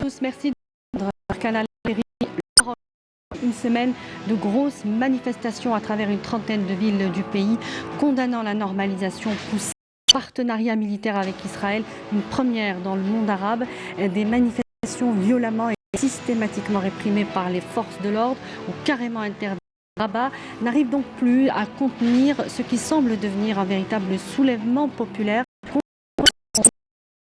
tous, merci de Canal une semaine de grosses manifestations à travers une trentaine de villes du pays, condamnant la normalisation poussée, partenariat militaire avec Israël, une première dans le monde arabe, des manifestations violemment et systématiquement réprimées par les forces de l'ordre ou carrément interdites. Rabat n'arrive donc plus à contenir ce qui semble devenir un véritable soulèvement populaire contre le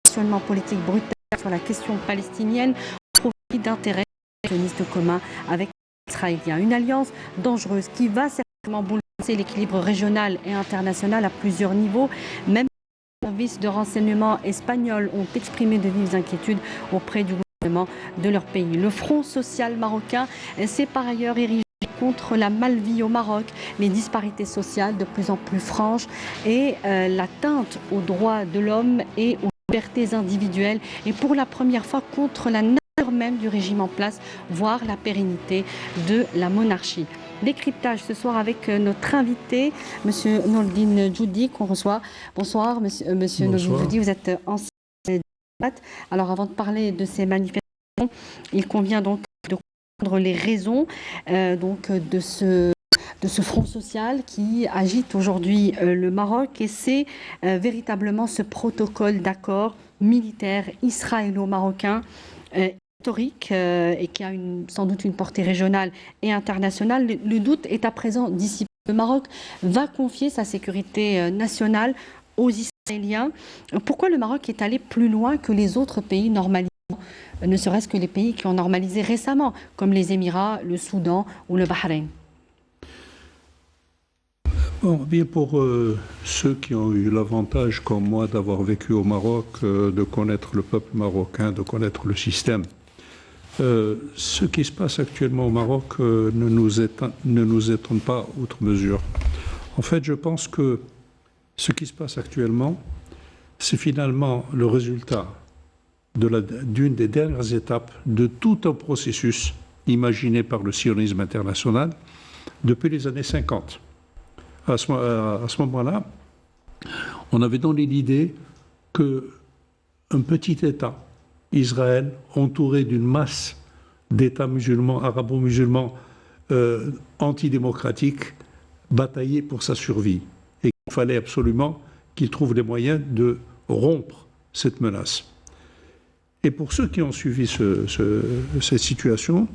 positionnement politique brutal sur la question palestinienne au profit d'intérêts sionistes communs avec israélien. Une alliance dangereuse qui va certainement bouleverser l'équilibre régional et international à plusieurs niveaux. Même les services de renseignement espagnols ont exprimé de vives inquiétudes auprès du gouvernement de leur pays. Le Front social marocain s'est par ailleurs érigé contre la malvie au Maroc, les disparités sociales de plus en plus franches et l'atteinte aux droits de l'homme et aux libertés individuelles, et pour la première fois contre la nature même du régime en place, voire la pérennité de la monarchie. Décryptage ce soir avec notre invité, M. Noldine Djoudi, qu'on reçoit. Bonsoir, monsieur Noldine Djoudi, vous êtes ancien diplomate. Alors avant de parler de ces manifestations, il convient donc de comprendre les raisons de ce front social qui agite aujourd'hui le Maroc, et c'est véritablement ce protocole d'accord militaire israélo-marocain historique et qui a sans doute une portée régionale et internationale. Le doute est à présent dissipé. Le Maroc va confier sa sécurité nationale aux Israéliens. Pourquoi le Maroc est allé plus loin que les autres pays normalisés, ne serait-ce que les pays qui ont normalisé récemment, comme les Émirats, le Soudan ou le Bahreïn? Bon, bien pour ceux qui ont eu l'avantage, comme moi, d'avoir vécu au Maroc, de connaître le peuple marocain, de connaître le système, ce qui se passe actuellement au Maroc ne nous étonne pas outre mesure. En fait, je pense que ce qui se passe actuellement, c'est finalement le résultat d'une des dernières étapes de tout un processus imaginé par le sionisme international depuis les années 50. À ce moment-là, on avait donné l'idée qu'un petit État, Israël, entouré d'une masse d'États musulmans, arabo-musulmans, antidémocratiques, bataillait pour sa survie. Et qu'il fallait absolument qu'il trouve les moyens de rompre cette menace. Et pour ceux qui ont suivi cette situation,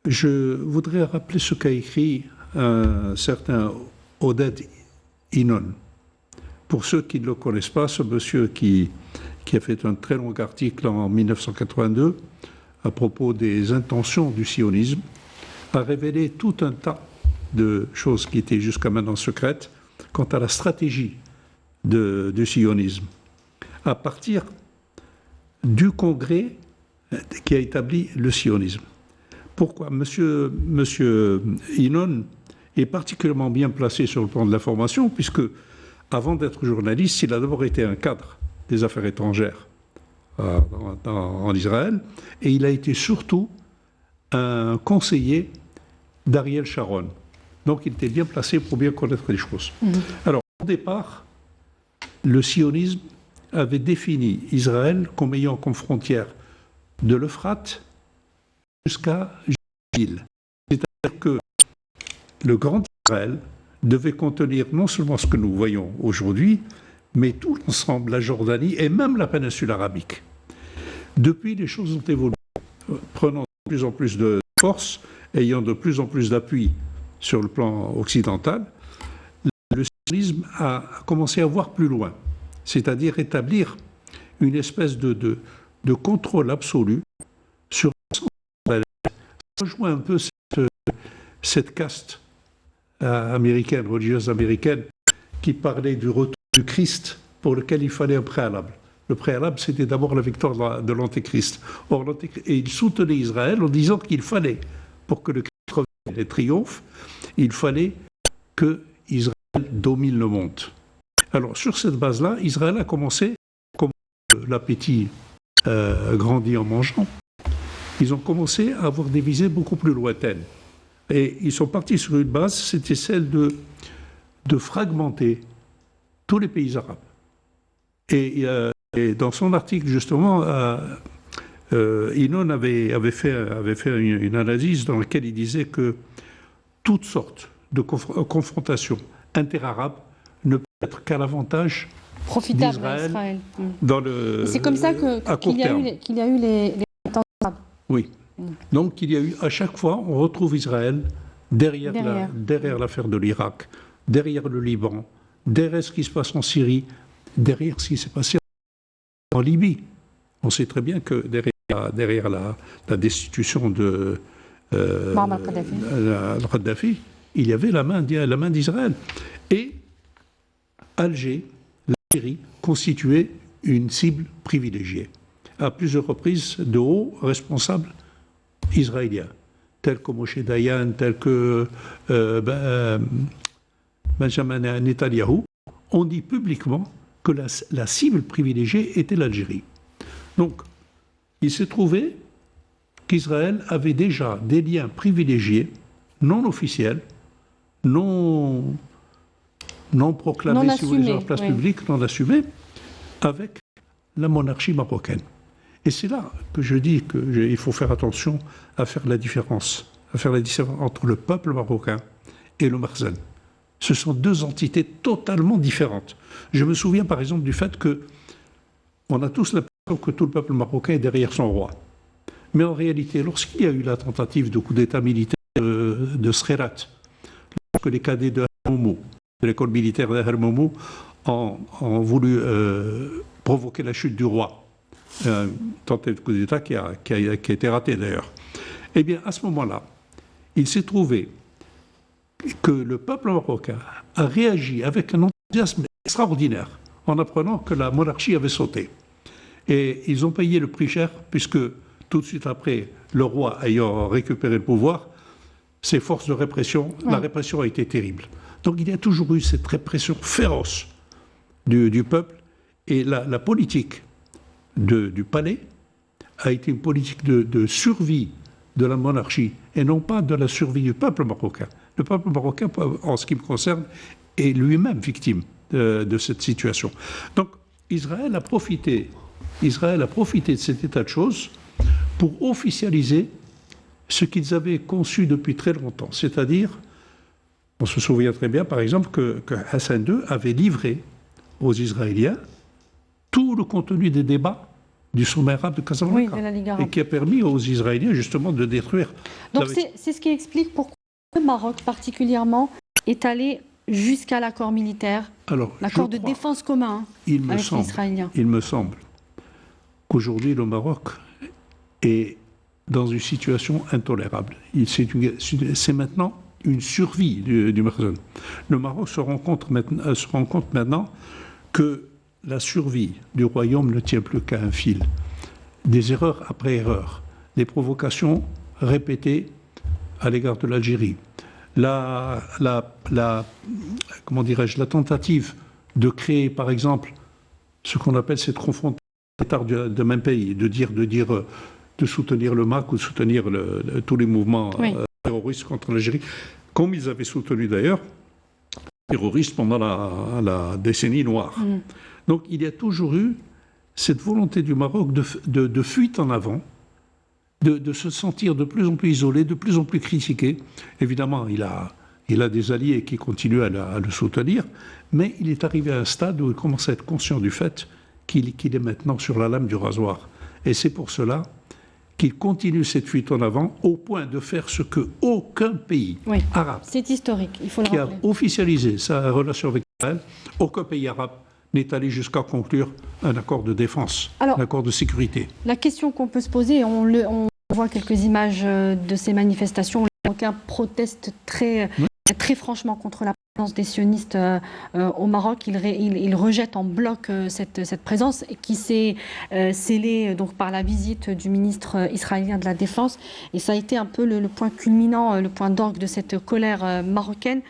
je voudrais rappeler ce qu'a écrit un certain Oded Inon. Pour ceux qui ne le connaissent pas, ce monsieur qui a fait un très long article en 1982 à propos des intentions du sionisme, a révélé tout un tas de choses qui étaient jusqu'à maintenant secrètes quant à la stratégie du sionisme, à partir du congrès qui a établi le sionisme. Pourquoi Monsieur Inon est particulièrement bien placé sur le plan de l'information, puisque, avant d'être journaliste, il a d'abord été un cadre des affaires étrangères en Israël, et il a été surtout un conseiller d'Ariel Sharon. Donc il était bien placé pour bien connaître les choses. Alors, au départ, le sionisme avait défini Israël comme ayant comme frontière de l'Euphrate jusqu'à Gilgal. C'est-à-dire que le Grand Israël devait contenir non seulement ce que nous voyons aujourd'hui, mais tout l'ensemble, la Jordanie et même la péninsule arabique. Depuis, les choses ont évolué, prenant de plus en plus de force, ayant de plus en plus d'appui sur le plan occidental. Le sionisme a commencé à voir plus loin, c'est-à-dire établir une espèce de contrôle absolu sur l'ensemble. Ça rejoint un peu cette caste américaine, religieuse américaine, qui parlait du retour du Christ pour lequel il fallait un préalable. Le préalable, c'était d'abord la victoire de l'Antéchrist. Et il soutenait Israël en disant qu'il fallait, pour que le Christ revienne et triomphe, il fallait que Israël domine le monde. Alors, sur cette base-là, Israël a commencé, comme l'appétit grandit en mangeant, ils ont commencé à avoir des visées beaucoup plus lointaines. Et ils sont partis sur une base, c'était celle de fragmenter tous les pays arabes. Et dans son article, justement, Inon avait fait une analyse dans laquelle il disait que toutes sortes de confrontations interarabes ne peuvent être qu'à l'avantage profitable à Israël. C'est comme ça qu'il y a eu les printemps arabes. Oui. Donc il y a eu, à chaque fois, on retrouve Israël derrière l'affaire de l'Irak, derrière le Liban, derrière ce qui se passe en Syrie, derrière ce qui s'est passé en Libye. On sait très bien que derrière la destitution de Kadhafi, il y avait la main d'Israël. Et Alger, l'Algérie, constituait une cible privilégiée. À plusieurs reprises, de hauts responsables israéliens, tels que Moshe Dayan, tels que Benjamin Netanyahou, ont dit publiquement que la cible privilégiée était l'Algérie. Donc, il s'est trouvé qu'Israël avait déjà des liens privilégiés, non officiels, non proclamés, non si vous voulez, assumés, sur la place publique, non assumés, avec la monarchie marocaine. Et c'est là que je dis qu'il faut faire attention à faire la différence entre le peuple marocain et le Marzen. Ce sont deux entités totalement différentes. Je me souviens par exemple du fait qu'on a tous l'impression que tout le peuple marocain est derrière son roi. Mais en réalité, lorsqu'il y a eu la tentative de coup d'État militaire de Srerat, lorsque les cadets de l'école militaire de Hermoumou, ont voulu provoquer la chute du roi, tentative de coup d'État qui a été ratée d'ailleurs. Eh bien, à ce moment-là, il s'est trouvé que le peuple marocain a réagi avec un enthousiasme extraordinaire en apprenant que la monarchie avait sauté. Et ils ont payé le prix cher, puisque tout de suite après, le roi ayant récupéré le pouvoir, ces forces de répression, la répression a été terrible. Donc il y a toujours eu cette répression féroce du peuple, et la politique du palais a été une politique de survie de la monarchie et non pas de la survie du peuple marocain. Le peuple marocain, en ce qui me concerne, est lui-même victime de cette situation. Donc Israël a profité de cet état de choses pour officialiser ce qu'ils avaient conçu depuis très longtemps. C'est-à-dire, on se souvient très bien par exemple que Hassan II avait livré aux Israéliens tout le contenu des débats du sommet arabe de Casablanca, de la Ligue arabe, et qui a permis aux Israéliens justement de détruire. Donc c'est ce qui explique pourquoi le Maroc particulièrement est allé jusqu'à l'accord militaire, l'accord de défense commun avec les Israéliens. Il me semble qu'aujourd'hui le Maroc est dans une situation intolérable. C'est maintenant une survie du Marzen. Le Maroc se rend compte maintenant que la survie du royaume ne tient plus qu'à un fil. Des erreurs après erreurs, des provocations répétées à l'égard de l'Algérie, comment dirais-je, la tentative de créer, par exemple, ce qu'on appelle cette confrontation de même pays, de soutenir le MAC ou de soutenir tous les mouvements terroristes contre l'Algérie, comme ils avaient soutenu d'ailleurs les terroristes pendant la décennie noire. Donc il y a toujours eu cette volonté du Maroc de fuite en avant, de se sentir de plus en plus isolé, de plus en plus critiqué. Évidemment, il a des alliés qui continuent à le soutenir, mais il est arrivé à un stade où il commence à être conscient du fait qu'il est maintenant sur la lame du rasoir. Et c'est pour cela qu'il continue cette fuite en avant au point de faire ce qu'aucun pays arabe, c'est historique, il faut le qui rappeler, a officialisé sa relation avec Israël, aucun pays arabe n'est allé jusqu'à conclure un accord de défense, un accord de sécurité. La question qu'on peut se poser, on voit quelques images de ces manifestations, les Marocains protestent très franchement contre la présence des sionistes au Maroc. Ils rejettent en bloc cette présence qui s'est scellée donc par la visite du ministre israélien de la Défense. Et ça a été un peu le point culminant, le point d'orgue de cette colère marocaine.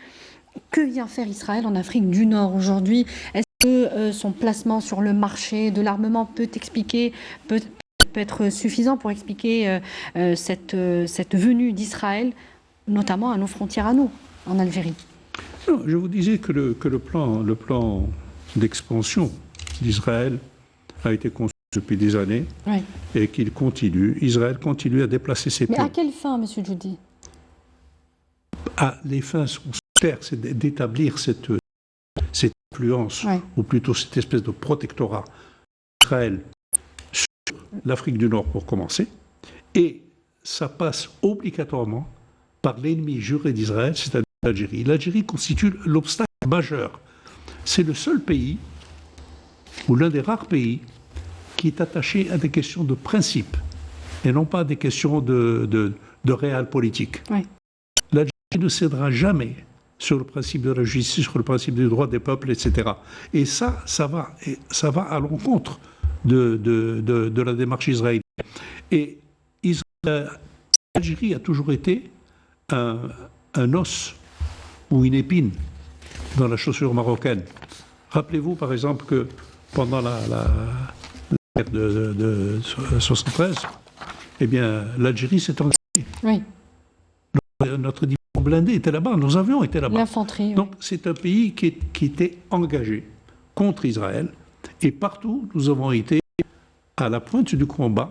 Que vient faire Israël en Afrique du Nord aujourd'hui? Est-ce que son placement sur le marché de l'armement peut être suffisant pour expliquer cette venue d'Israël, notamment à nos frontières à nous, en Algérie? Non, je vous disais que le plan d'expansion d'Israël a été construit depuis des années et qu'il continue. Israël continue à déplacer ses pions. Mais à quelle fin, M. Djoudi? Les fins sont claires, c'est d'établir cette influence, ou plutôt cette espèce de protectorat d'Israël sur l'Afrique du Nord pour commencer. Et ça passe obligatoirement par l'ennemi juré d'Israël, c'est-à-dire l'Algérie. L'Algérie constitue l'obstacle majeur. C'est le seul pays, ou l'un des rares pays, qui est attaché à des questions de principe, et non pas à des questions de réel politique. L'Algérie ne cédera jamais sur le principe de la justice, sur le principe du droit des peuples, etc. Et ça va à l'encontre de la démarche israélienne. Et l'Algérie a toujours été un os ou une épine dans la chaussure marocaine. Rappelez-vous, par exemple, que pendant la guerre de 73, eh bien, l'Algérie s'est engagée. Notre division blindée était là-bas, nos avions étaient là-bas. L'infanterie. Donc, c'est un pays qui était engagé contre Israël. Et partout, nous avons été à la pointe du combat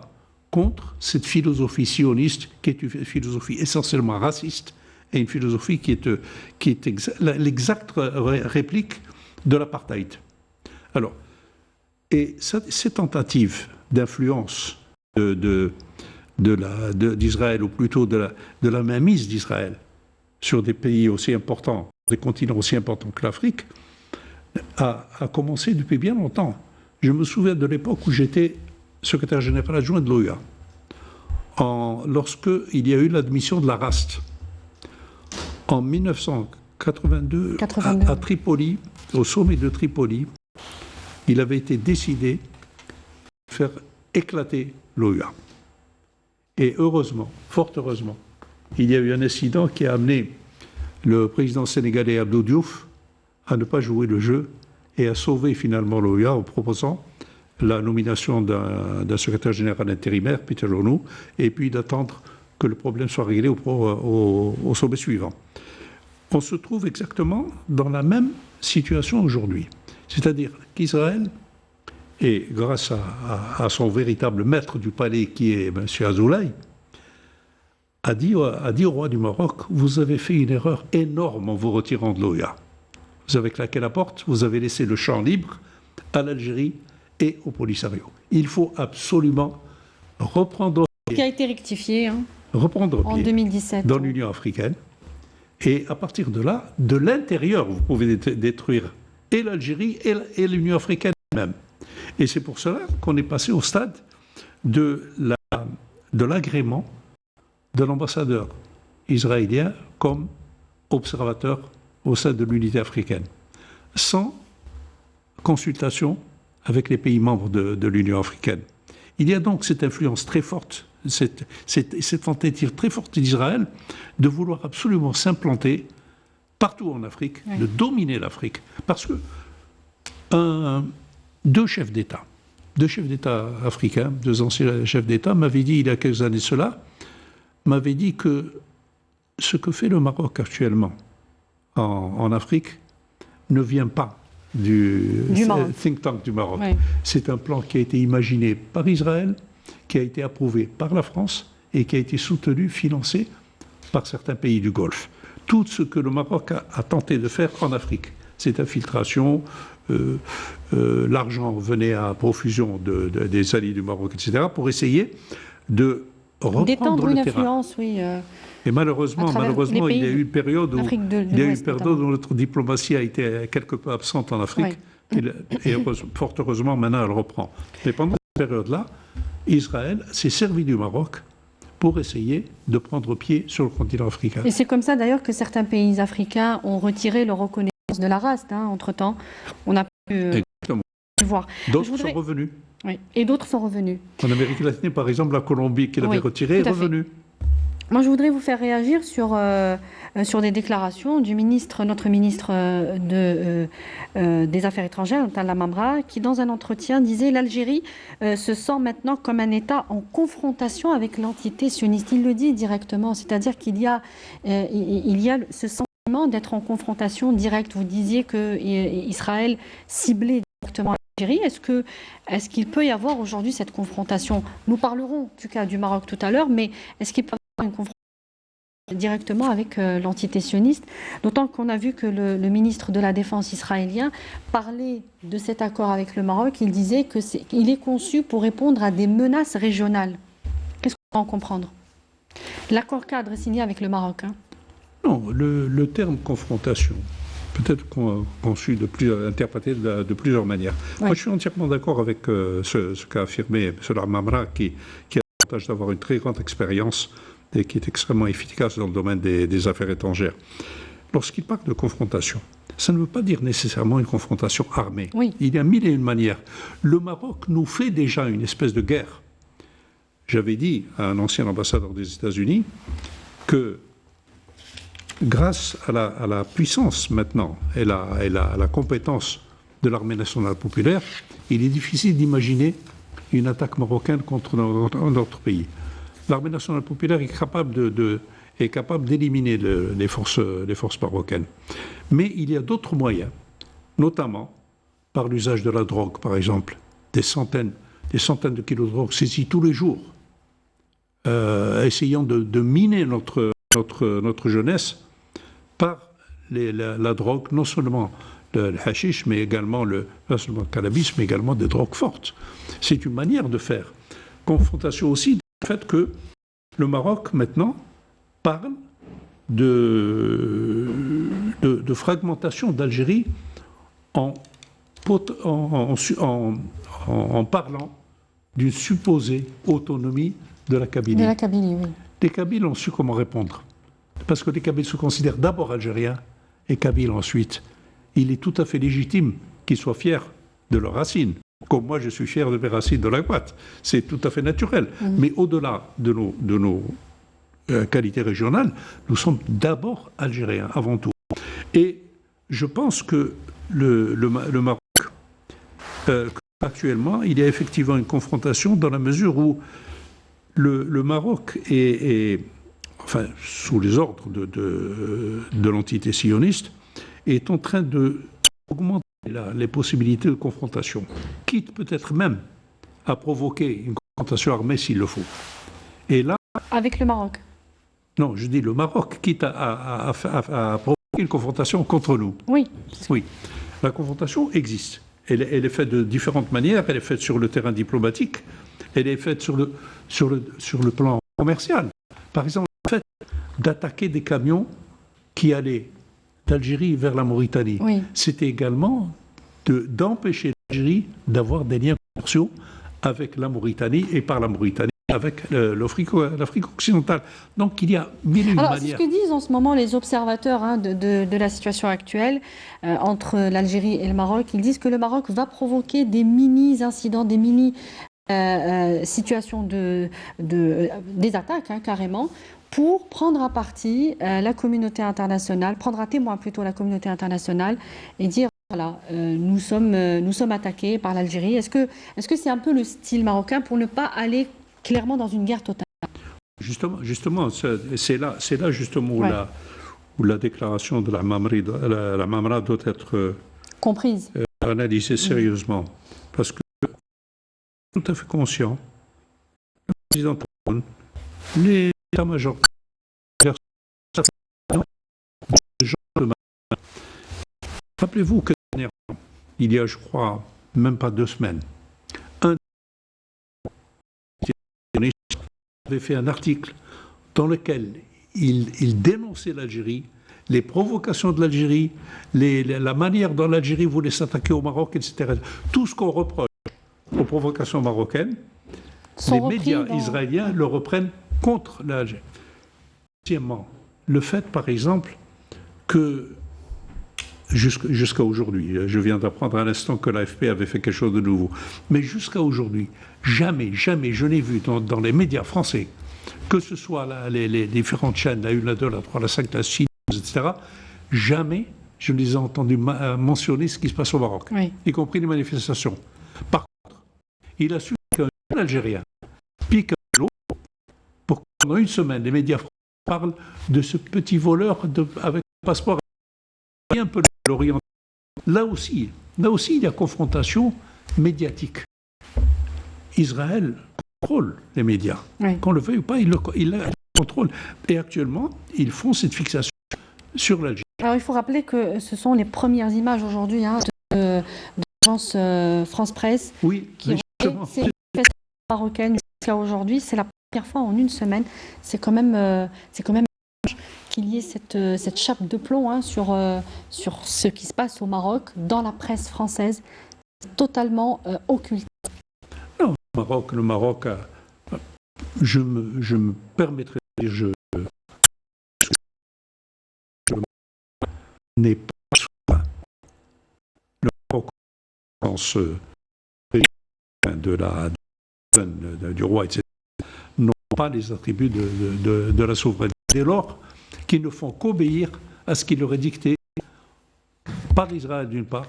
contre cette philosophie sioniste, qui est une philosophie essentiellement raciste, et une philosophie qui est l'exacte réplique de l'apartheid. Alors, et ces tentatives d'influence d'Israël, ou plutôt de la mainmise d'Israël sur des pays aussi importants, des continents aussi importants que l'Afrique, a commencé depuis bien longtemps. Je me souviens de l'époque où j'étais secrétaire général adjoint de l'OUA, lorsqu'il y a eu l'admission de la RAST. En 1982, à Tripoli, au sommet de Tripoli, il avait été décidé de faire éclater l'OUA. Et heureusement, fort heureusement, il y a eu un incident qui a amené le président sénégalais Abdou Diouf à ne pas jouer le jeu et à sauver finalement l'OUA en proposant la nomination d'un secrétaire général intérimaire, Peter Lonou, et puis d'attendre que le problème soit réglé au sommet suivant. On se trouve exactement dans la même situation aujourd'hui. C'est-à-dire qu'Israël, et grâce à son véritable maître du palais qui est M. Azoulay, a dit au roi du Maroc: vous avez fait une erreur énorme en vous retirant de l'OUA. Vous avez claqué la porte, vous avez laissé le champ libre à l'Algérie et au Polisario. Il faut absolument reprendre pied. Qui a été rectifié Reprendre en pied 2017 dans l'Union africaine. Et à partir de là, de l'intérieur, vous pouvez détruire et l'Algérie et l'Union africaine même. Et c'est pour cela qu'on est passé au stade de l'agrément de l'ambassadeur israélien comme observateur au sein de l'unité africaine, sans consultation avec les pays membres de l'Union africaine. Il y a donc cette influence très forte, cette tentative très forte d'Israël de vouloir absolument s'implanter partout en Afrique, de dominer l'Afrique. Parce que deux chefs d'État africains, deux anciens chefs d'État, m'avaient dit il y a quelques années m'avaient dit que ce que fait le Maroc actuellement en Afrique ne vient pas du think tank du Maroc. C'est un plan qui a été imaginé par Israël, qui a été approuvé par la France et qui a été soutenu, financé par certains pays du Golfe. Tout ce que le Maroc a tenté de faire en Afrique, cette infiltration, l'argent venait à profusion des alliés du Maroc, etc., pour essayer de reprendre le terrain. Et malheureusement, il y a eu une période où notre diplomatie a été quelque peu absente en Afrique. Et fort heureusement, maintenant, elle reprend. Mais pendant cette période-là, Israël s'est servi du Maroc pour essayer de prendre pied sur le continent africain. Et c'est comme ça, d'ailleurs, que certains pays africains ont retiré leur reconnaissance de la race. Entre-temps, on a pu voir. D'autres sont revenus. Et d'autres sont revenus. En Amérique latine, par exemple, la Colombie qui l'avait retiré est revenue. Moi, je voudrais vous faire réagir sur des déclarations du notre ministre des Affaires étrangères, Talla Mamra, qui, dans un entretien, disait « L'Algérie se sent maintenant comme un État en confrontation avec l'entité sioniste ». Il le dit directement, c'est-à-dire qu'il y a ce sentiment d'être en confrontation directe. Vous disiez qu'Israël ciblait directement l'Algérie. Est-ce qu'il peut y avoir aujourd'hui cette confrontation? Nous parlerons du cas du Maroc tout à l'heure, mais est-ce qu'il peut y avoir une confrontation directement avec l'entité sioniste, d'autant qu'on a vu que le ministre de la Défense israélien parlait de cet accord avec le Maroc. Il disait qu'il est conçu pour répondre à des menaces régionales. Qu'est-ce qu'on peut en comprendre? L'accord cadre est signé avec le Maroc. Non, le terme confrontation peut être interprété de plusieurs manières. Ouais. Moi, je suis entièrement d'accord avec ce qu'a affirmé M. Lamamra, qui a l'avantage d'avoir une très grande expérience et qui est extrêmement efficace dans le domaine des affaires étrangères. Lorsqu'il parle de confrontation, ça ne veut pas dire nécessairement une confrontation armée. Oui. Il y a mille et une manières. Le Maroc nous fait déjà une espèce de guerre. J'avais dit à un ancien ambassadeur des États-Unis que grâce à la puissance maintenant et la compétence de l'armée nationale populaire, il est difficile d'imaginer une attaque marocaine contre notre pays. L'armée nationale populaire est capable d'éliminer les forces marocaines. Mais il y a d'autres moyens, notamment par l'usage de la drogue, par exemple, des centaines de kilos de drogue saisis tous les jours, essayant de miner notre jeunesse par la drogue, non seulement le hashish, mais également non seulement le cannabis, mais également des drogues fortes. C'est une manière de faire. Confrontation aussi du fait que le Maroc, maintenant, parle de fragmentation d'Algérie en parlant d'une supposée autonomie de la Kabylie. De la Kabylie, oui. Les Kabyles ont su comment répondre. Parce que les Kabyles se considèrent d'abord algériens et Kabyles ensuite. Il est tout à fait légitime qu'ils soient fiers de leurs racines. Comme moi, je suis fier de mes racines de la Guatte. C'est tout à fait naturel. Mais au-delà de nos qualités régionales, nous sommes d'abord algériens, avant tout. Et je pense que le Maroc, actuellement, il y a effectivement une confrontation dans la mesure où le Maroc enfin, sous les ordres de l'entité sioniste, est en train d'augmenter les possibilités de confrontation, quitte peut-être même à provoquer une confrontation armée s'il le faut. Et là... Avec le Maroc? Non, je dis le Maroc, quitte à provoquer une confrontation contre nous. Oui. Oui. La confrontation existe. Elle est faite de différentes manières. Elle est faite sur le terrain diplomatique. Elle est faite sur le plan commercial. Par exemple, le fait d'attaquer des camions qui allaient d'Algérie vers la Mauritanie. Oui. C'était également d'empêcher l'Algérie d'avoir des liens commerciaux avec la Mauritanie et par la Mauritanie avec l'Afrique occidentale. Donc il y a mille et une manières. C'est ce que disent en ce moment les observateurs de la situation actuelle entre l'Algérie et le Maroc. Ils disent que le Maroc va provoquer des mini-incidents, des mini-situations des attaques carrément, pour prendre à partie la communauté internationale, prendre à témoin plutôt la communauté internationale et dire voilà, nous sommes attaqués par l'Algérie. Est-ce que c'est un peu le style marocain pour ne pas aller clairement dans une guerre totale? Justement, c'est là justement où la déclaration de la Mamra doit être comprise, analysée sérieusement. Parce que tout à fait conscient, le président Tebboune, les états-majors, rappelez-vous que dernièrement, il y a, je crois, même pas 2 semaines, un avait fait un article dans lequel il dénonçait l'Algérie, les provocations de l'Algérie, la manière dont l'Algérie voulait s'attaquer au Maroc, etc. Tout ce qu'on reproche aux provocations marocaines, les médias israéliens le reprennent contre l'Algérie. Deuxièmement, le fait, par exemple, que jusqu'à aujourd'hui, je viens d'apprendre à l'instant que l'AFP avait fait quelque chose de nouveau, mais jusqu'à aujourd'hui, jamais je n'ai vu dans les médias français, que ce soit les différentes chaînes, la 1, la 2, la 3, la 5, la 6, etc., jamais je les ai entendus mentionner ce qui se passe au Maroc, oui, y compris les manifestations. Par contre, il a su qu'un Algérien pique un vélo pour que pendant une semaine, les médias français parlent de ce petit voleur avec un passeport un peu l'Orient. Là aussi, il y a confrontation médiatique. Israël contrôle les médias. Oui. Qu'on le veuille ou pas, il le contrôle. Et actuellement, ils font cette fixation sur l'Algérie. Alors il faut rappeler que ce sont les premières images aujourd'hui de l'agence France Presse Oui, qui justement. c'est une manifestation marocaine jusqu'à aujourd'hui. C'est la première fois en une semaine. C'est quand même qu'il y ait cette chape de plomb sur ce qui se passe au Maroc dans la presse française, totalement occulte. Non, le Maroc je me permettrai de dire, je n'ai pas souverain. Le Maroc, en ce du roi, etc., n'ont pas les attributs de la souveraineté. Dès lors qu'ils ne font qu'obéir à ce qui leur est dicté par Israël d'une part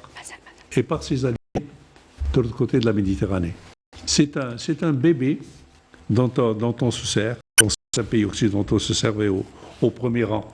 et par ses alliés de l'autre côté de la Méditerranée. C'est un bébé dont on se sert, dans certains pays occidentaux se servait au premier rang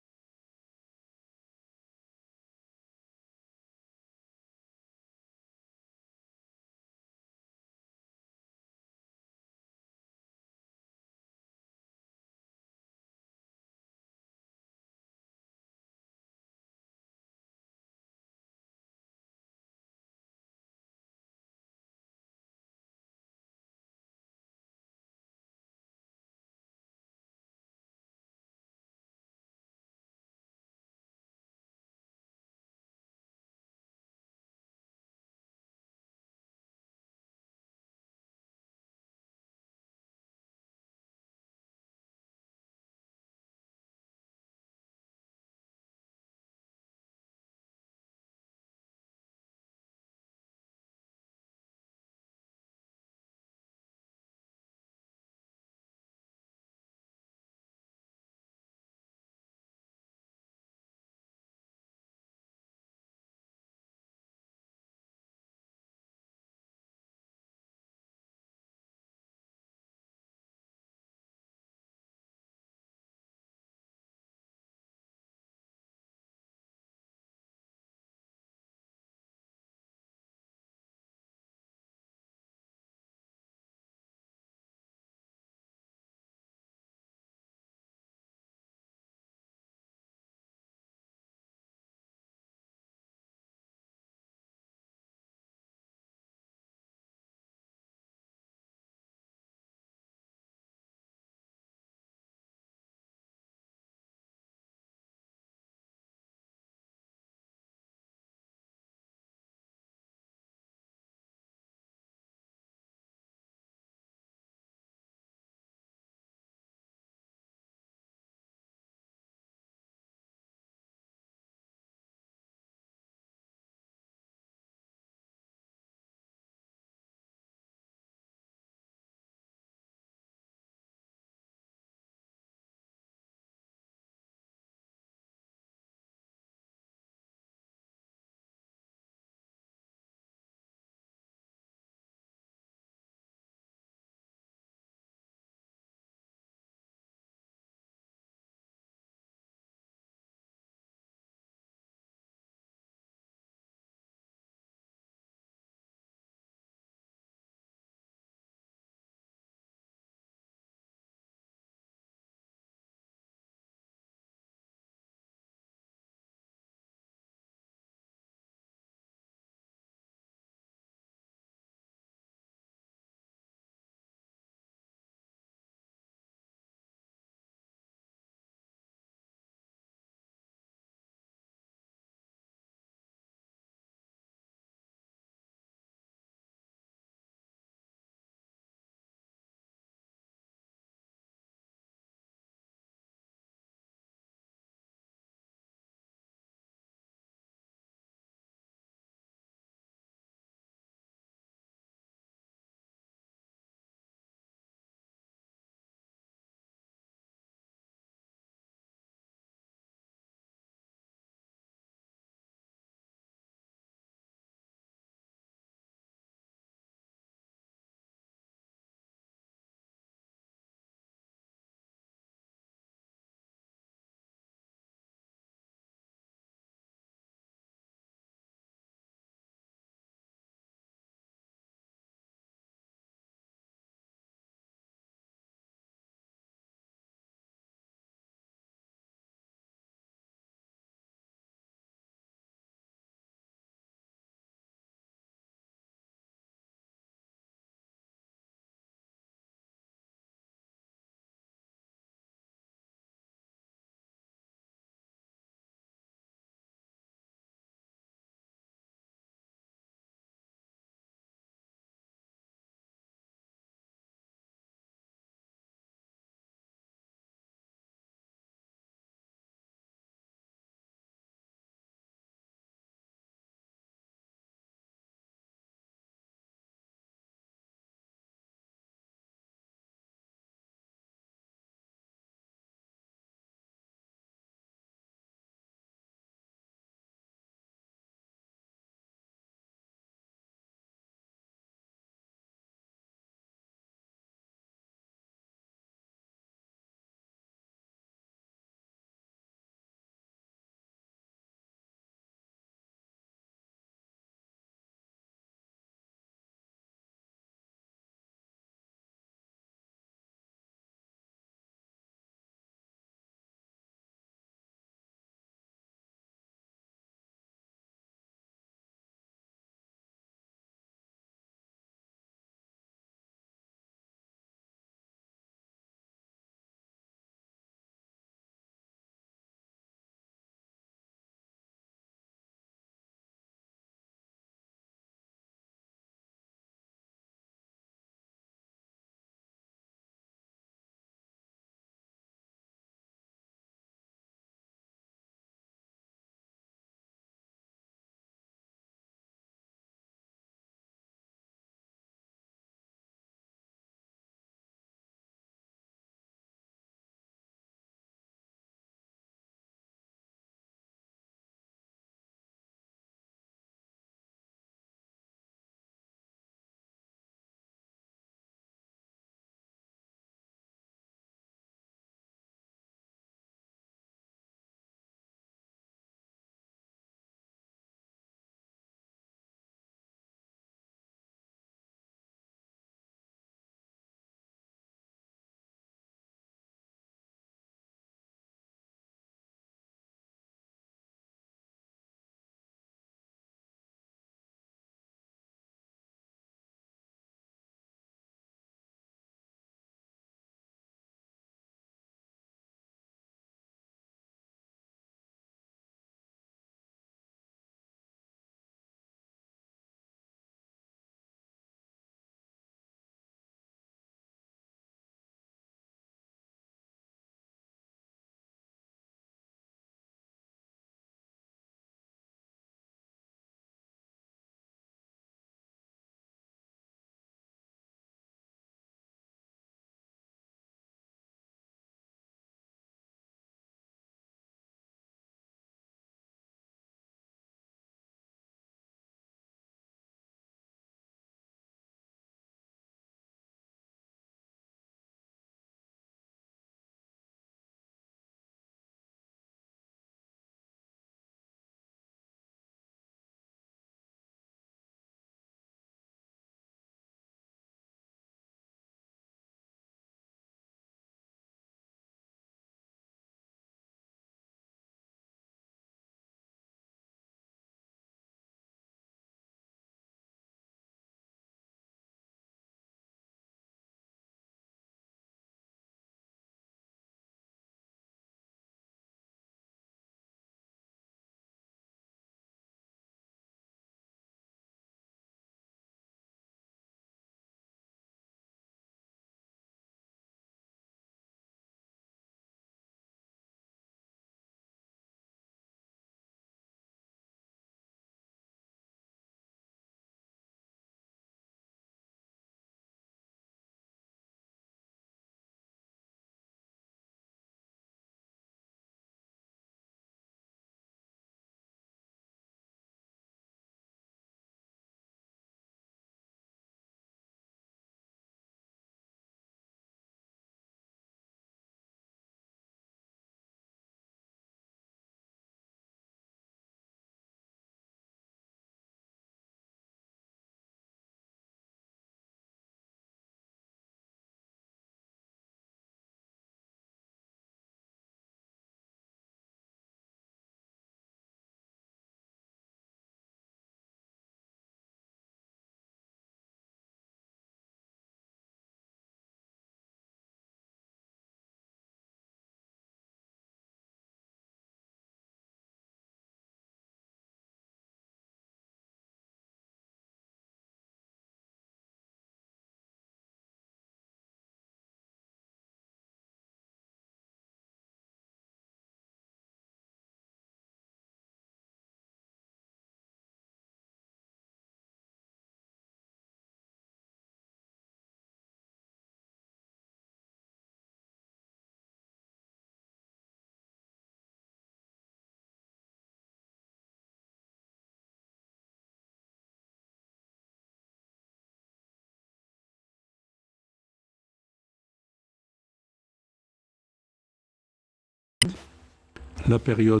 la période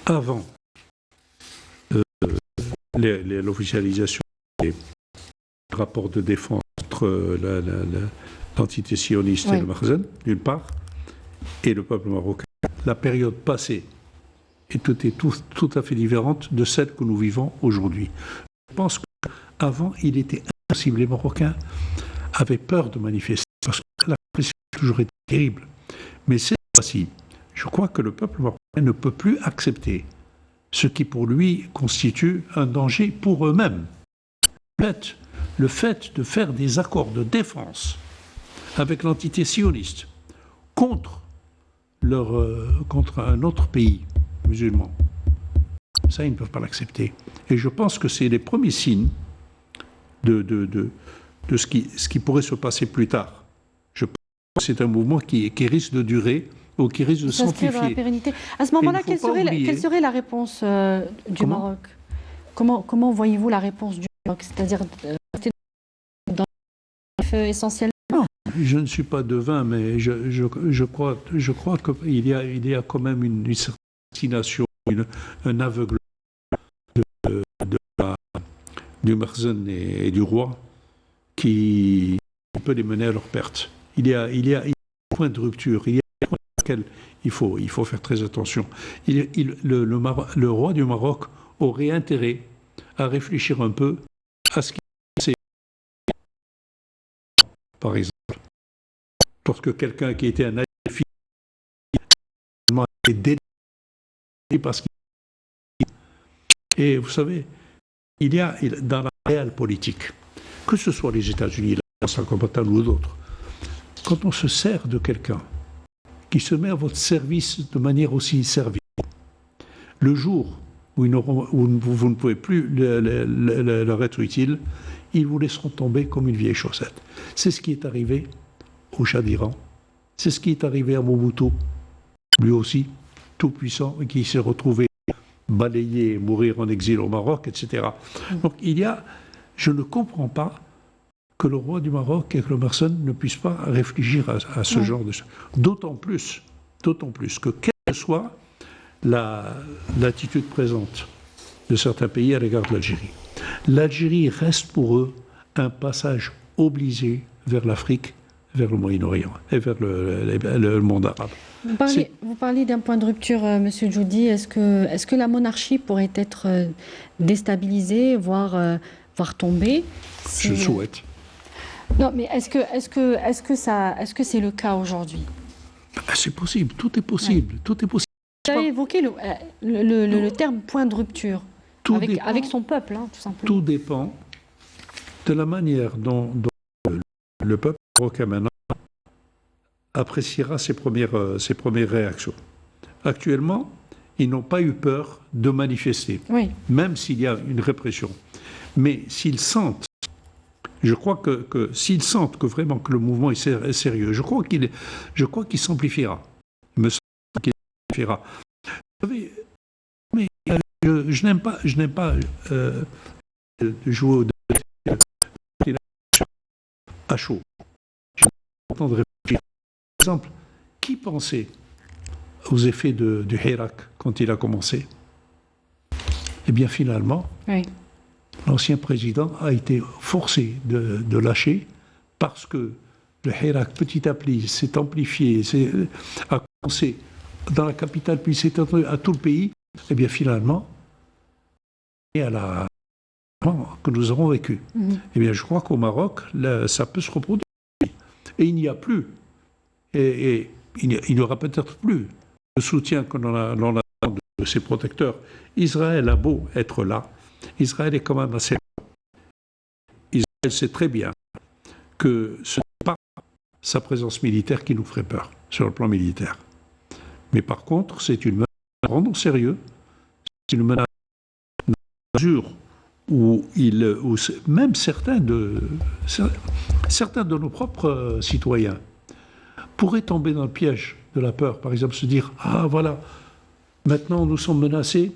avant l'officialisation des rapports de défense entre l'entité sioniste et le Makhzen, d'une part, et le peuple marocain. La période passée est tout à fait différente de celle que nous vivons aujourd'hui. Je pense qu'avant, il était impossible. Les Marocains avaient peur de manifester parce que la pression a toujours été terrible. Mais cette fois-ci, je crois que le peuple marocain ne peut plus accepter ce qui pour lui constitue un danger pour eux-mêmes. Le fait de faire des accords de défense avec l'entité sioniste contre un autre pays musulman, ça, ils ne peuvent pas l'accepter. Et je pense que c'est les premiers signes de ce qui pourrait se passer plus tard. Je pense que c'est un mouvement qui risque de durer ou qui risque de s'amplifier. À ce moment-là, quelle serait la réponse du Maroc? Comment voyez-vous la réponse du Maroc? C'est-à-dire dans essentiellement? Non, je ne suis pas devin, mais je crois qu'il y a quand même une certaine fascination, un aveuglement du Makhzen et du roi qui peut les mener à leur perte. Il y a un point de rupture, il y a un point auquel il faut faire très attention. Le roi du Maroc aurait intérêt à réfléchir un peu à ce qui s'est passé. Par exemple, lorsque quelqu'un qui était un allié a été détenu parce qu'il... Et vous savez, il y a dans la réelle politique, que ce soit les États-Unis, la France, ou d'autres, quand on se sert de quelqu'un qui se met à votre service de manière aussi servile, le jour où vous ne pouvez plus leur être utile, ils vous laisseront tomber comme une vieille chaussette. C'est ce qui est arrivé au Shah d'Iran, c'est ce qui est arrivé à Mobutu, lui aussi, tout puissant, et qui s'est retrouvé balayé, mourir en exil au Maroc, etc. Donc je ne comprends pas que le roi du Maroc et que le Makhzen ne puissent pas réfléchir à ce genre de choses. D'autant plus que quelle que soit l'attitude présente de certains pays à l'égard de l'Algérie reste pour eux un passage obligé vers l'Afrique, vers le Moyen-Orient et vers le monde arabe. Vous parlez d'un point de rupture, M. Djoudi. Est-ce que la monarchie pourrait être déstabilisée, voire tomber Je le souhaite. Non, mais est-ce que c'est le cas aujourd'hui? C'est possible, tout est possible, tout est possible. Vous avez évoqué le terme point de rupture avec son peuple, hein, tout simplement. Tout dépend de la manière dont le peuple marocain maintenant appréciera ses premières réactions. Actuellement, ils n'ont pas eu peur de manifester, même s'il y a une répression. Mais s'ils sentent, je crois que s'ils sentent que vraiment que le mouvement est sérieux, je crois qu'il s'amplifiera. Il me semble qu'il s'amplifiera. Vous savez, mais je n'aime pas jouer au à chaud. J'ai temps de réfléchir. Par exemple, qui pensait aux effets du Hirak quand il a commencé? Eh bien, finalement, l'ancien président a été forcé de lâcher parce que le Hirak, petit à petit, s'est amplifié, a commencé dans la capitale, puis s'est étendu à tout le pays. Eh bien, finalement, et à la que nous avons vécu. Eh bien, je crois qu'au Maroc, ça peut se reproduire. Et il n'y a plus, et il n'y aura peut-être plus le soutien que l'on a de ses protecteurs. Israël a beau être là, Israël est quand même assez là. Israël sait très bien que ce n'est pas sa présence militaire qui nous ferait peur, sur le plan militaire. Mais par contre, c'est une menace à prendre au sérieux, c'est une menace dans la mesure où même certains de nos propres citoyens pourraient tomber dans le piège de la peur. Par exemple, se dire « Ah, voilà, maintenant nous sommes menacés,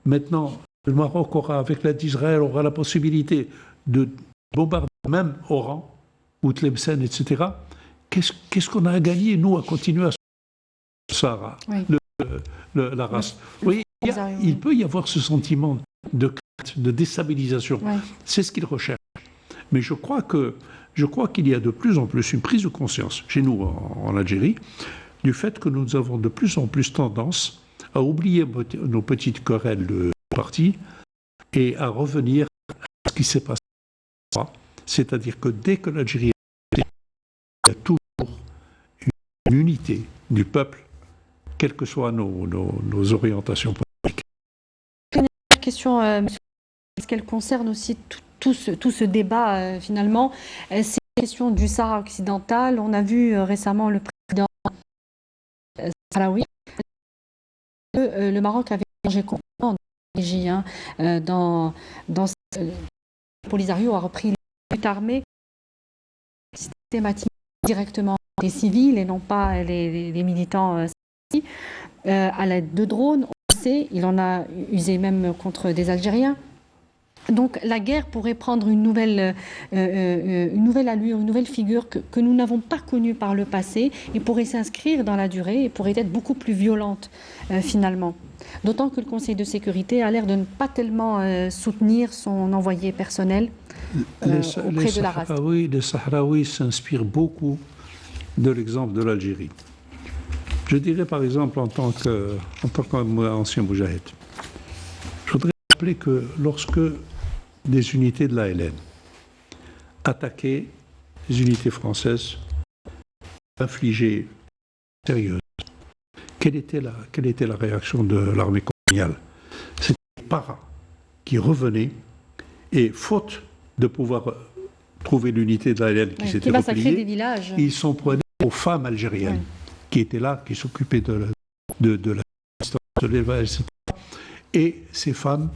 maintenant le Maroc aura, avec l'aide d'Israël, aura la possibilité de bombarder même Oran ou Tlemcen, etc. Qu'est-ce qu'on a à gagner, nous, à continuer à se Sahara? la race. Oui, il peut y avoir ce sentiment de crainte, de déstabilisation. Ouais. C'est ce qu'il recherche. Mais je crois qu'il y a de plus en plus une prise de conscience chez nous en Algérie du fait que nous avons de plus en plus tendance à oublier nos petites querelles de parti et à revenir à ce qui s'est passé. C'est-à-dire que dès que l'Algérie est, il y a toujours une unité du peuple, quelles que soient nos orientations politiques. Une dernière question, est-ce qu'elle concerne aussi tout ce débat finalement, c'est la question du Sahara occidental. On a vu récemment le président Sahraoui que le Maroc avait changé complètement de stratégie. Dans Polisario a repris les luttes armées systématiquement directement des civils et non pas les militants à l'aide de drones. On sait, il en a usé même contre des Algériens. Donc la guerre pourrait prendre une nouvelle allure, une nouvelle figure que nous n'avons pas connue par le passé et pourrait s'inscrire dans la durée et pourrait être beaucoup plus violente finalement. D'autant que le Conseil de sécurité a l'air de ne pas tellement soutenir son envoyé personnel auprès de la race. Les Sahraouis s'inspirent beaucoup de l'exemple de l'Algérie. Je dirais par exemple en tant qu'ancien moujahid, je voudrais rappeler que lorsque des unités de l'ALN attaquaient les unités françaises, infligées sérieuses, quelle était la réaction de l'armée coloniale? C'était les paras qui revenaient et faute de pouvoir trouver l'unité de l'ALN qui s'était repliée, des villages. Ils s'en prenaient aux femmes algériennes qui étaient là, qui s'occupaient de l'élevage, etc. Et ces femmes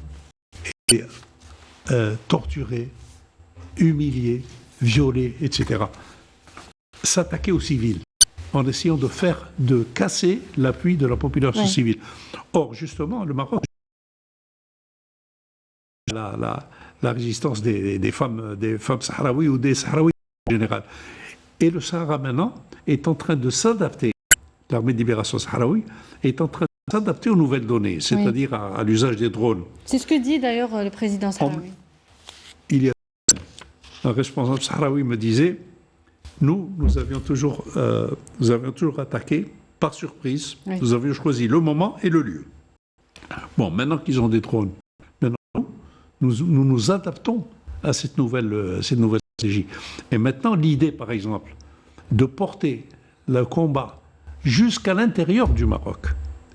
étaient torturées, humiliées, violées, etc. S'attaquer aux civils en essayant de casser l'appui de la population civile. Or, justement, le Maroc, la résistance des femmes sahraouis ou des Sahraouis en général. Et le Sahara maintenant est en train de s'adapter, l'armée de libération sahraoui est en train de s'adapter aux nouvelles données, c'est-à-dire à l'usage des drones. C'est ce que dit d'ailleurs le président sahraoui. Il y a un responsable sahraoui me disait, nous avions toujours attaqué par surprise, nous avions choisi le moment et le lieu. Bon, maintenant qu'ils ont des drones, nous nous adaptons à cette nouvelle stratégie. Et maintenant, l'idée, par exemple, de porter le combat jusqu'à l'intérieur du Maroc,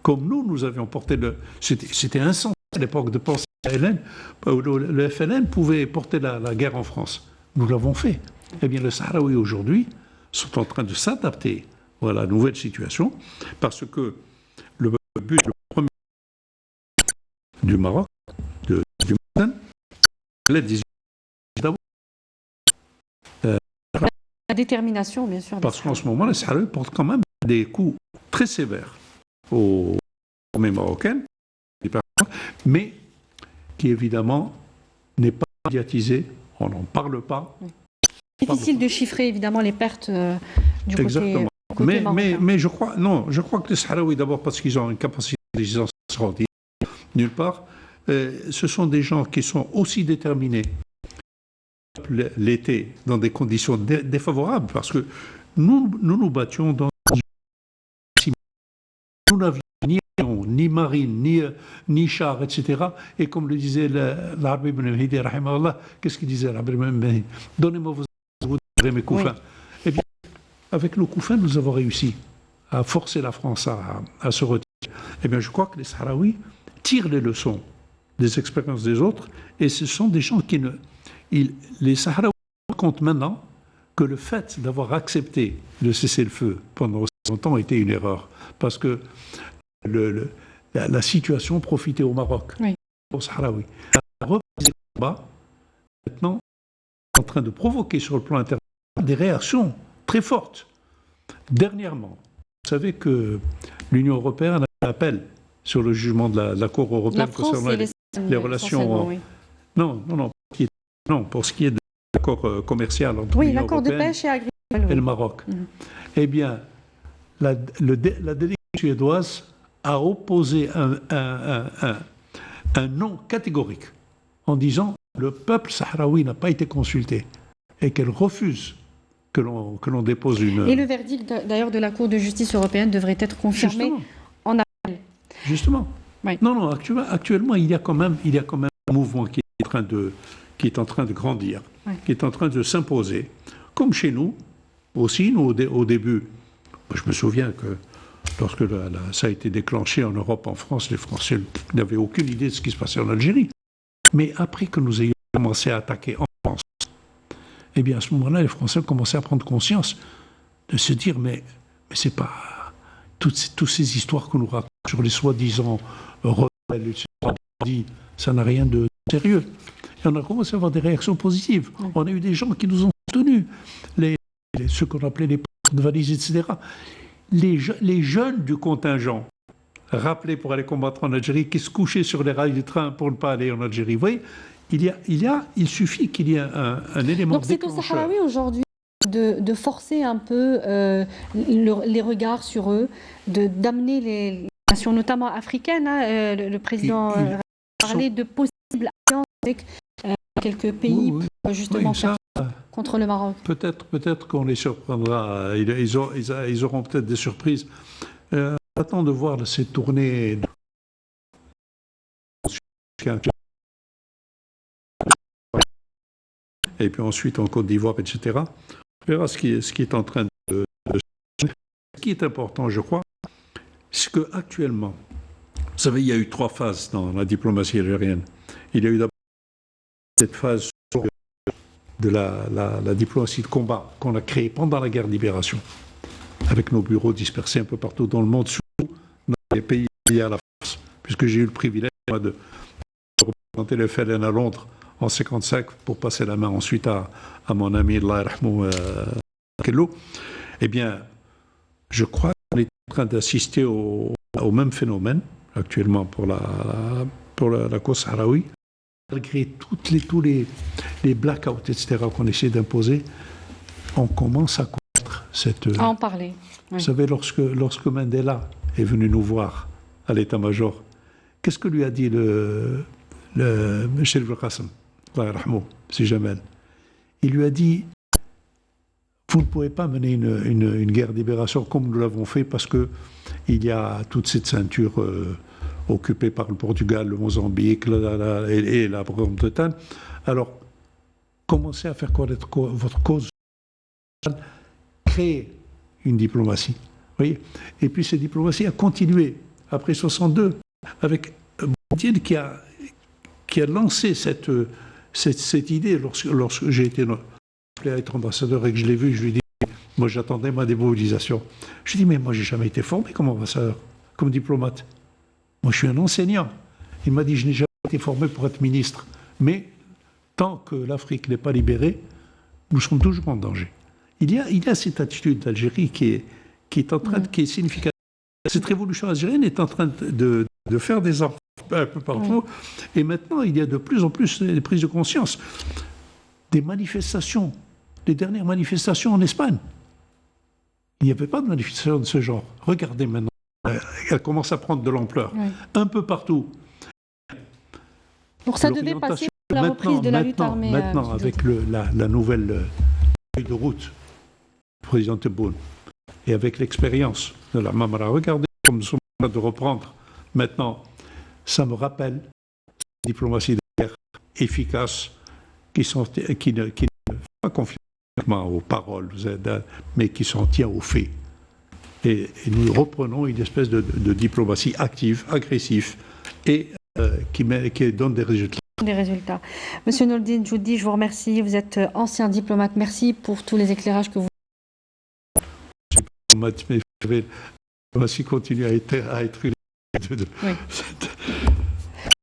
comme nous avions porté c'était insensé à l'époque de penser à le FLN pouvait porter la guerre en France. Nous l'avons fait. Eh bien, les Sahraouis aujourd'hui sont en train de s'adapter à la nouvelle situation, parce que le but, le premier du Maroc, du Maroc, la détermination, bien sûr. Parce qu'en ce moment, les Sahraouis portent quand même des coups très sévères aux armées marocaines, mais qui évidemment n'est pas médiatisé, on n'en parle pas. Difficile de chiffrer évidemment les pertes du côté marocain. Mais je crois que les Sahraouis, d'abord parce qu'ils ont une capacité de résistance extraordinaire, nulle part, ce sont des gens qui sont aussi déterminés l'été dans des conditions défavorables, parce que nous battions dans nous n'avions ni marine, ni char, etc. Et comme le disait l'Arbi ibn Mahdi, qu'est-ce qu'il disait l'Arbi ibn Mahdi? Donnez-moi mes couffins. Eh bien, avec nos couffins, nous avons réussi à forcer la France à se retirer. Eh bien, je crois que les Sahraouis tirent les leçons des expériences des autres, et ce sont des gens qui ne... les Sahraouis comptent maintenant que le fait d'avoir accepté le cessez-le-feu pendant aussi longtemps était une erreur, parce que la situation profitait au Maroc, aux Sahraouis. La reprise des combats, maintenant, est en train de provoquer sur le plan international des réactions très fortes. Dernièrement, vous savez que l'Union européenne a fait appel sur le jugement de la Cour européenne concernant les relations... Non, pour ce qui est de l'accord commercial entre l'Union l'accord européenne de pêche et agricole et le Maroc. Eh bien, la délégation suédoise a opposé un non catégorique en disant le peuple sahraoui n'a pas été consulté et qu'elle refuse que l'on dépose une... Et le verdict d'ailleurs de la Cour de justice européenne devrait être confirmé Justement. en appel. Justement. Oui. Non, actuellement, il y a quand même un mouvement qui est en train de grandir, Oui. qui est en train de s'imposer. Comme chez nous, aussi, nous, au début, je me souviens que lorsque ça a été déclenché en Europe, en France, les Français n'avaient aucune idée de ce qui se passait en Algérie. Mais après que nous ayons commencé à attaquer en France, eh bien, à ce moment-là, les Français ont commencé à prendre conscience de se dire, mais c'est pas... Toutes ces histoires que nous racontons sur les soi-disant rebelles, etc., ça n'a rien de sérieux. Et on a commencé à avoir des réactions positives. On a eu des gens qui nous ont soutenus, ceux qu'on appelait les portes de valises, etc. Les jeunes du contingent, rappelés pour aller combattre en Algérie, qui se couchaient sur les rails du train pour ne pas aller en Algérie. Vous voyez, il suffit qu'il y ait un élément déclencheur. Donc c'est aux Sahraouis aujourd'hui de forcer un peu les regards sur eux, d'amener les nations, notamment africaines. Le président parlait de possibles alliances avec quelques pays pour justement faire contre le Maroc. Peut-être qu'on les surprendra. Ils auront peut-être des surprises. Attends de voir ces tournées. Et puis ensuite en Côte d'Ivoire, etc. On verra ce qui est en train de... Ce qui est important, je crois, c'est qu'actuellement, vous savez, il y a eu 3 phases dans la diplomatie algérienne. Il y a eu d'abord cette phase de la diplomatie de combat qu'on a créée pendant la guerre de libération, avec nos bureaux dispersés un peu partout dans le monde, surtout dans les pays liés à la France, puisque j'ai eu le privilège de représenter le FLN à Londres en 1955 pour passer la main ensuite à mon ami Allah yarhamou Kello. Eh bien, je crois qu'on est en train d'assister au même phénomène actuellement pour la cause sahraoui. Malgré tous les blackouts, etc., qu'on essaie d'imposer, on commence à connaître cette... À en parler. Oui. Vous savez, lorsque Mandela est venu nous voir à l'état-major, qu'est-ce que lui a dit le Sherif El-Qassem, si jamais. Il lui a dit, vous ne pouvez pas mener une guerre de libération comme nous l'avons fait parce qu'il y a toute cette ceinture occupée par le Portugal, le Mozambique et la Grande-Bretagne. Alors, commencez à faire connaître votre cause, créer une diplomatie. Vous voyez. Et puis cette diplomatie a continué après 62 avec Boumediene qui a lancé cette idée lorsque j'ai été appelé à être ambassadeur et que je l'ai vu, je lui ai dit, moi j'attendais ma démobilisation. Je lui ai dit, mais moi j'ai jamais été formé comme ambassadeur, comme diplomate. Moi je suis un enseignant. Il m'a dit, je n'ai jamais été formé pour être ministre. Mais tant que l'Afrique n'est pas libérée, nous sommes toujours en danger. Il y a cette attitude d'Algérie qui est en train qui est significative. Cette révolution algérienne est en train de faire des enfants un peu partout. Et maintenant, il y a de plus en plus des prises de conscience. Des manifestations, les dernières manifestations en Espagne. Il n'y avait pas de manifestation de ce genre. Regardez maintenant, elle commence à prendre de l'ampleur. Un peu partout. Donc ça devait passer par la reprise de la lutte armée. Maintenant, avec la nouvelle feuille de route du président Tebboune et avec l'expérience de la Mamara, regardez comme nous sommes en train de reprendre. Maintenant, ça me rappelle une diplomatie de guerre efficace qui ne fait pas confiance aux paroles, mais qui s'en tient aux faits. Et nous reprenons une espèce de diplomatie active, agressive, et qui donne des résultats. Monsieur Noldine Djoudi, je vous remercie. Vous êtes ancien diplomate. Merci pour tous les éclairages que vous... La diplomatie continue à être une... Oui.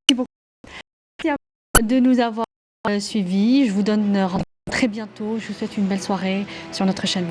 Merci beaucoup. Merci de nous avoir suivis. Je vous donne rendez-vous très bientôt. Je vous souhaite une belle soirée sur notre chaîne.